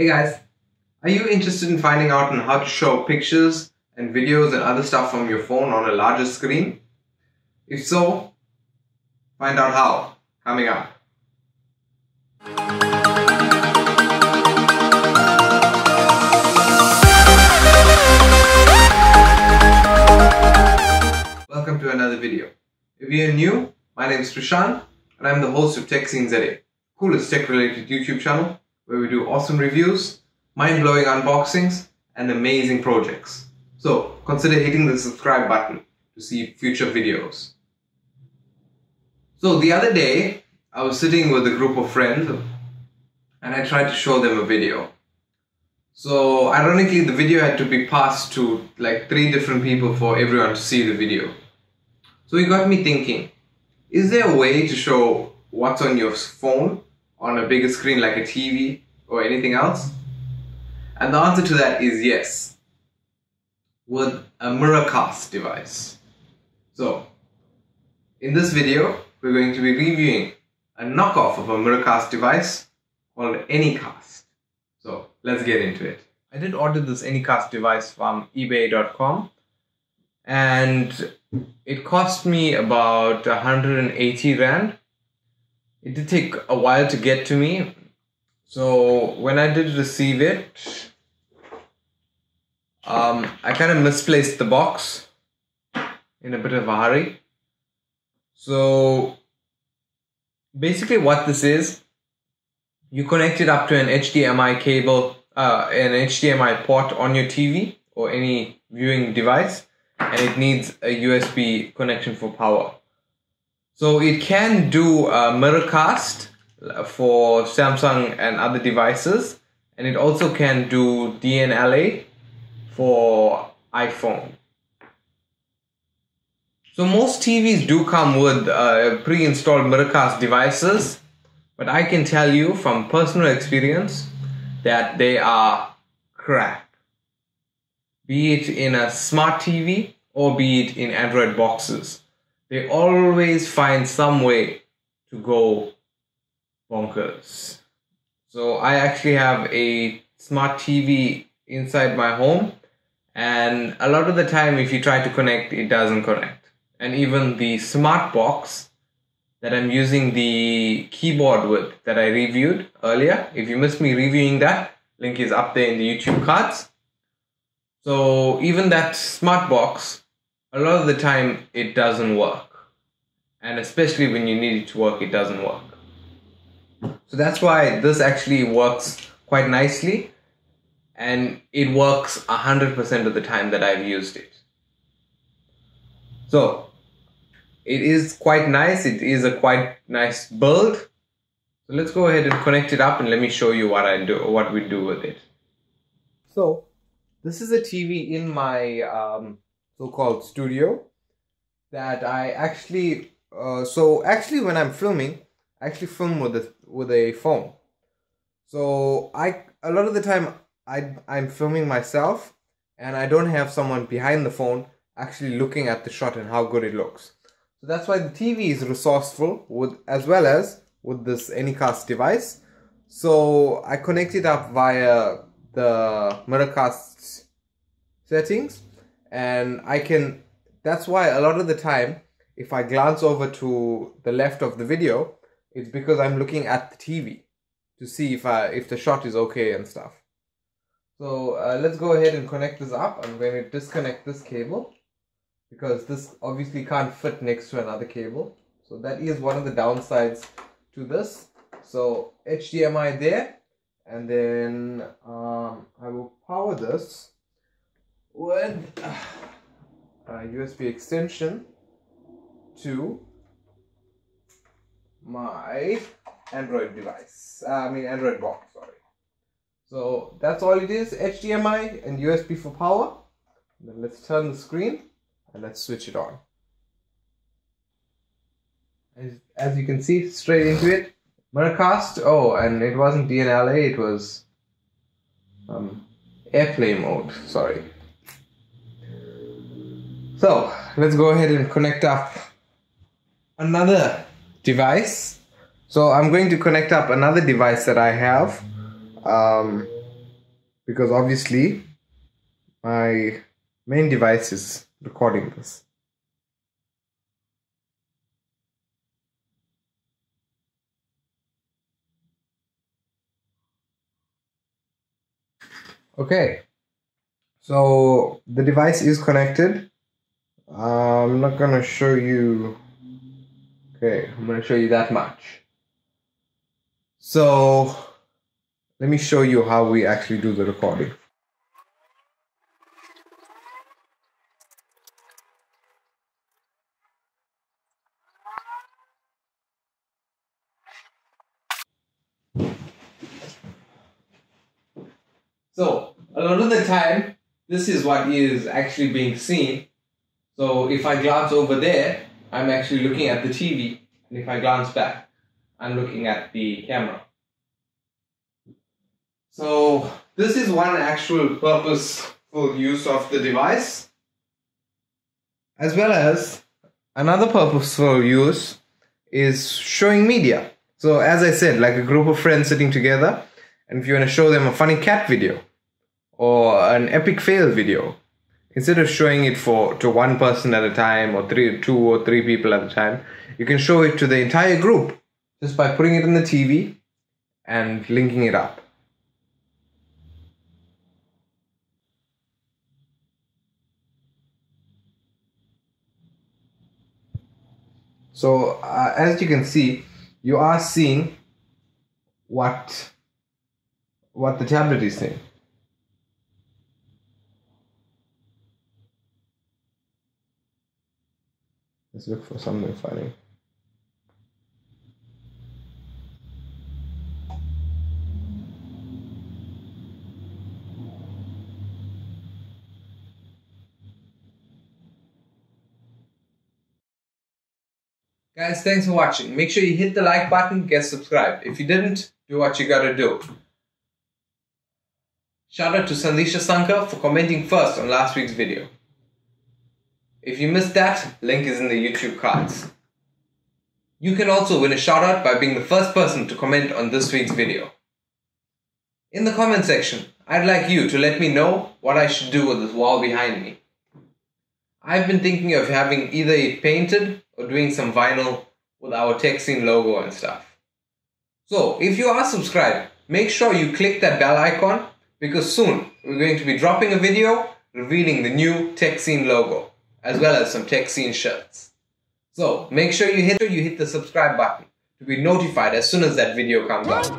Hey guys, are you interested in finding out on how to show pictures and videos and other stuff from your phone on a larger screen? If so, find out how, coming up. Welcome to another video. If you're new, my name is Prashant and I'm the host of Tech Scenes ZA, coolest tech related YouTube channel where we do awesome reviews, mind-blowing unboxings and amazing projects. So consider hitting the subscribe button to see future videos. So the other day I was sitting with a group of friends and I tried to show them a video. So ironically the video had to be passed to like 3 different people for everyone to see the video. So it got me thinking, is there a way to show what's on your phone on a bigger screen like a TV or anything else? And the answer to that is yes, with a Miracast device. So in this video we're going to be reviewing a knockoff of a Miracast device called Anycast. So let's get into it. I did order this Anycast device from ebay.com and it cost me about 180 Rand. It did take a while to get to me. So when I did receive it, I kind of misplaced the box in a bit of a hurry. So basically what this is, you connect it up to an HDMI cable, an HDMI port on your TV or any viewing device, and it needs a USB connection for power. So it can do Miracast for Samsung and other devices, and it also can do DNLA for iPhone. So most TVs do come with pre-installed Miracast devices, but I can tell you from personal experience that they are crap. Be it in a smart TV or be it in Android boxes. They always find some way to go bonkers. So I actually have a smart TV inside my home, and a lot of the time if you try to connect, it doesn't connect. And even the smart box that I'm using the keyboard with that I reviewed earlier, if you missed me reviewing that, link is up there in the YouTube cards. So even that smart box, a lot of the time it doesn't work. And especially when you need it to work, it doesn't work. So that's why this actually works quite nicely, and it works 100% of the time that I've used it. So it is quite nice. It is a quite nice build. So let's go ahead and connect it up and let me show you what we do with it. So this is a TV in my so-called studio that I actually when I'm filming, I actually film with a phone. So a lot of the time I'm filming myself and I don't have someone behind the phone actually looking at the shot and how good it looks. So that's why the TV is resourceful as well as with this Anycast device. So I connect it up via the Miracast settings, and that's why a lot of the time if I glance over to the left of the video, it's because I'm looking at the TV to see if the shot is okay and stuff. So let's go ahead and connect this up. I'm going to disconnect this cable because this obviously can't fit next to another cable. So that is one of the downsides to this. So HDMI there, and then I will power this with a USB extension to my Android device. Android box, sorry. So that's all it is, HDMI and USB for power. Then let's turn the screen and let's switch it on. As you can see, straight into it, Miracast. Oh, and it wasn't DNLA, it was AirPlay mode, sorry. So let's go ahead and connect up another device. So I'm going to connect up another device that I have because obviously my main device is recording this. Okay, so the device is connected. I'm not gonna show you. Okay, I'm gonna show you that much. So let me show you how we actually do the recording. So a lot of the time, this is what is actually being seen. So if I glance over there, I'm actually looking at the TV. And if I glance back, I'm looking at the camera. So this is one actual purposeful use of the device. As well as another purposeful use is showing media. So as I said, like a group of friends sitting together, and if you want to show them a funny cat video or an epic fail video, instead of showing it to one person at a time or two or three people at a time, you can show it to the entire group just by putting it on the TV and linking it up. So as you can see, you are seeing what the tablet is saying. Let's look for something funny. Guys, thanks for watching. Make sure you hit the like button, get subscribed. If you didn't, do what you gotta do. Shout out to Sandisha Sankar for commenting first on last week's video. If you missed that, link is in the YouTube cards. You can also win a shout out by being the first person to comment on this week's video. In the comment section, I'd like you to let me know what I should do with this wall behind me. I've been thinking of having either it painted or doing some vinyl with our tech scene logo and stuff. So if you are subscribed, make sure you click that bell icon because soon we're going to be dropping a video revealing the new tech scene logo as well as some tech scene shirts. So make sure you hit the subscribe button to be notified as soon as that video comes out.